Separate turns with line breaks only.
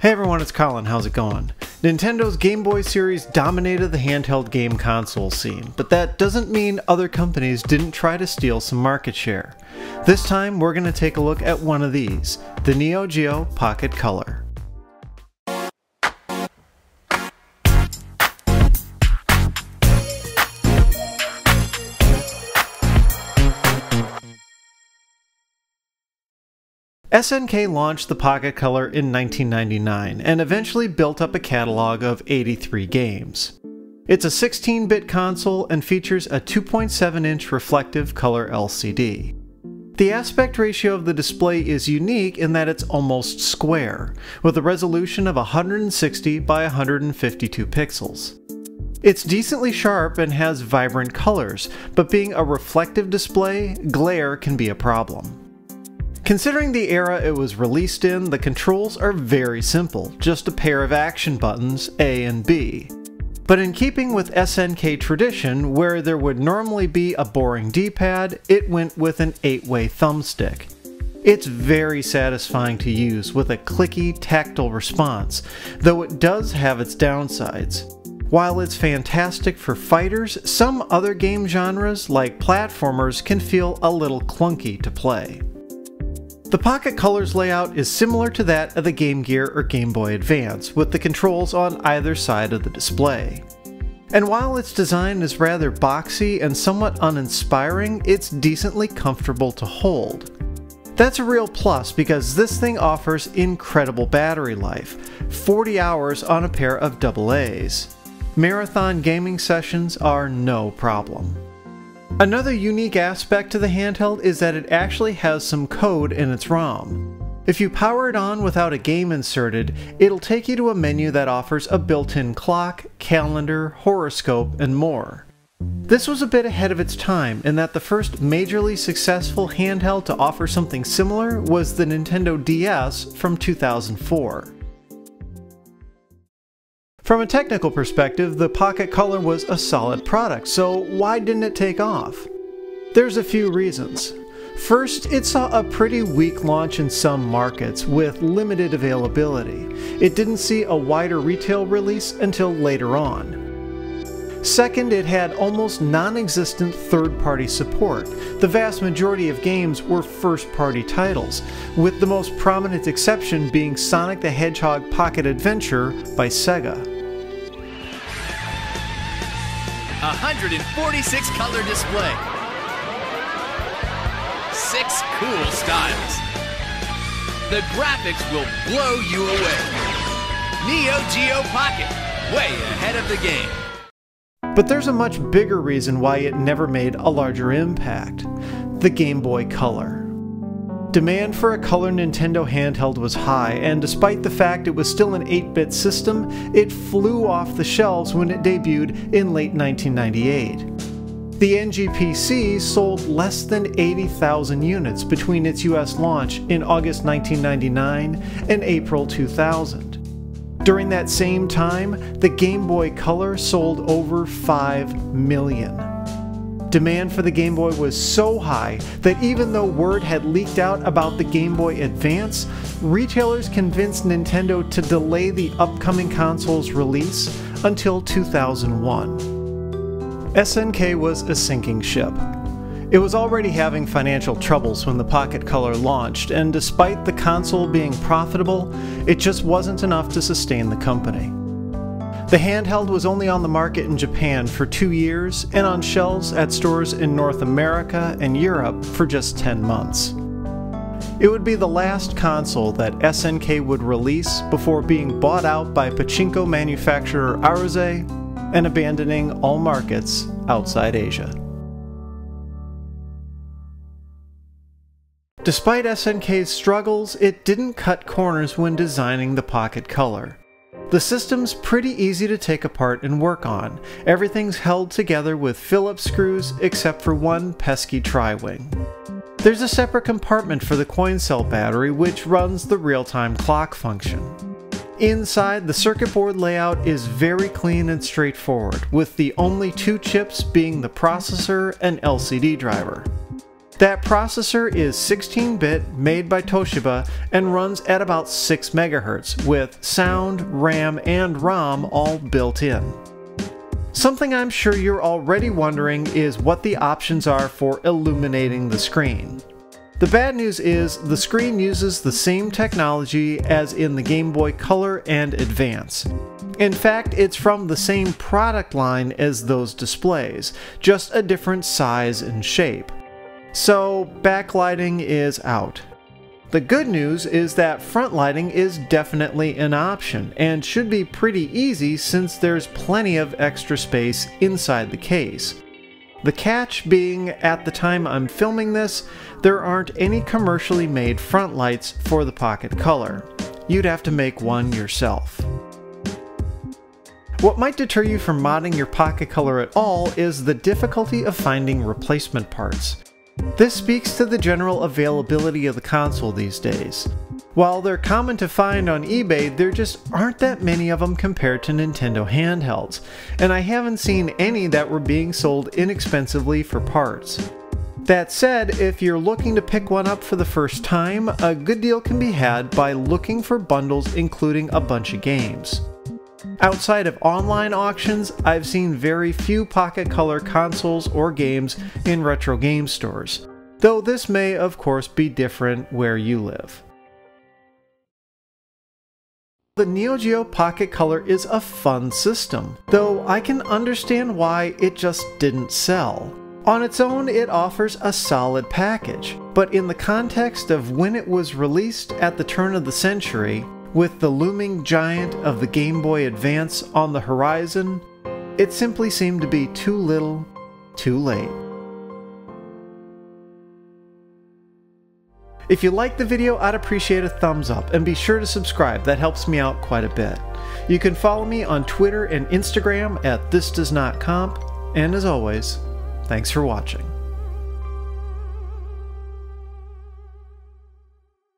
Hey everyone, it's Colin. How's it going? Nintendo's Game Boy series dominated the handheld game console scene, but that doesn't mean other companies didn't try to steal some market share. This time, we're going to take a look at one of these, the Neo Geo Pocket Color. SNK launched the Pocket Color in 1999 and eventually built up a catalog of 83 games. It's a 16-bit console and features a 2.7-inch reflective color LCD. The aspect ratio of the display is unique in that it's almost square, with a resolution of 160 by 152 pixels. It's decently sharp and has vibrant colors, but being a reflective display, glare can be a problem. Considering the era it was released in, the controls are very simple, just a pair of action buttons, A and B. But in keeping with SNK tradition, where there would normally be a boring D-pad, it went with an 8-way thumbstick. It's very satisfying to use with a clicky, tactile response, though it does have its downsides. While it's fantastic for fighters, some other game genres, like platformers, can feel a little clunky to play. The Pocket Color's layout is similar to that of the Game Gear or Game Boy Advance, with the controls on either side of the display. And while its design is rather boxy and somewhat uninspiring, it's decently comfortable to hold. That's a real plus because this thing offers incredible battery life, 40 hours on a pair of AA's. Marathon gaming sessions are no problem. Another unique aspect to the handheld is that it actually has some code in its ROM. If you power it on without a game inserted, it'll take you to a menu that offers a built-in clock, calendar, horoscope, and more. This was a bit ahead of its time in that the first majorly successful handheld to offer something similar was the Nintendo DS from 2004. From a technical perspective, the Pocket Color was a solid product, so why didn't it take off? There's a few reasons. First, it saw a pretty weak launch in some markets with limited availability. It didn't see a wider retail release until later on. Second, it had almost non-existent third-party support. The vast majority of games were first-party titles, with the most prominent exception being Sonic the Hedgehog Pocket Adventure by Sega.
146 color display. 6 cool styles. The graphics will blow you away. Neo Geo Pocket, way ahead of the game.
But there's a much bigger reason why it never made a larger impact: the Game Boy Color. Demand for a color Nintendo handheld was high, and despite the fact it was still an 8-bit system, it flew off the shelves when it debuted in late 1998. The NGPC sold less than 80,000 units between its US launch in August 1999 and April 2000. During that same time, the Game Boy Color sold over 5 million. Demand for the Game Boy was so high that even though word had leaked out about the Game Boy Advance, retailers convinced Nintendo to delay the upcoming console's release until 2001. SNK was a sinking ship. It was already having financial troubles when the Pocket Color launched, and despite the console being profitable, it just wasn't enough to sustain the company. The handheld was only on the market in Japan for 2 years and on shelves at stores in North America and Europe for just 10 months. It would be the last console that SNK would release before being bought out by pachinko manufacturer Aruze and abandoning all markets outside Asia. Despite SNK's struggles, it didn't cut corners when designing the Pocket Color. The system's pretty easy to take apart and work on. Everything's held together with Phillips screws except for one pesky tri-wing. There's a separate compartment for the coin cell battery which runs the real-time clock function. Inside, the circuit board layout is very clean and straightforward, with the only 2 chips being the processor and LCD driver. That processor is 16-bit, made by Toshiba, and runs at about 6 MHz, with sound, RAM, and ROM all built in. Something I'm sure you're already wondering is what the options are for illuminating the screen. The bad news is the screen uses the same technology as in the Game Boy Color and Advance. In fact, it's from the same product line as those displays, just a different size and shape. So backlighting is out. The good news is that front lighting is definitely an option, and should be pretty easy since there's plenty of extra space inside the case. The catch being, at the time I'm filming this, there aren't any commercially made front lights for the Pocket Color. You'd have to make one yourself. What might deter you from modding your Pocket Color at all is the difficulty of finding replacement parts. This speaks to the general availability of the console these days. While they're common to find on eBay, there just aren't that many of them compared to Nintendo handhelds, and I haven't seen any that were being sold inexpensively for parts. That said, if you're looking to pick one up for the first time, a good deal can be had by looking for bundles including a bunch of games. Outside of online auctions, I've seen very few Pocket Color consoles or games in retro game stores, though this may of course be different where you live. The Neo Geo Pocket Color is a fun system, though I can understand why it just didn't sell. On its own, it offers a solid package, but in the context of when it was released at the turn of the century, with the looming giant of the Game Boy Advance on the horizon, it simply seemed to be too little, too late. If you liked the video, I'd appreciate a thumbs up, and be sure to subscribe, that helps me out quite a bit. You can follow me on Twitter and Instagram at thisdoesnotcomp, and as always, thanks for watching.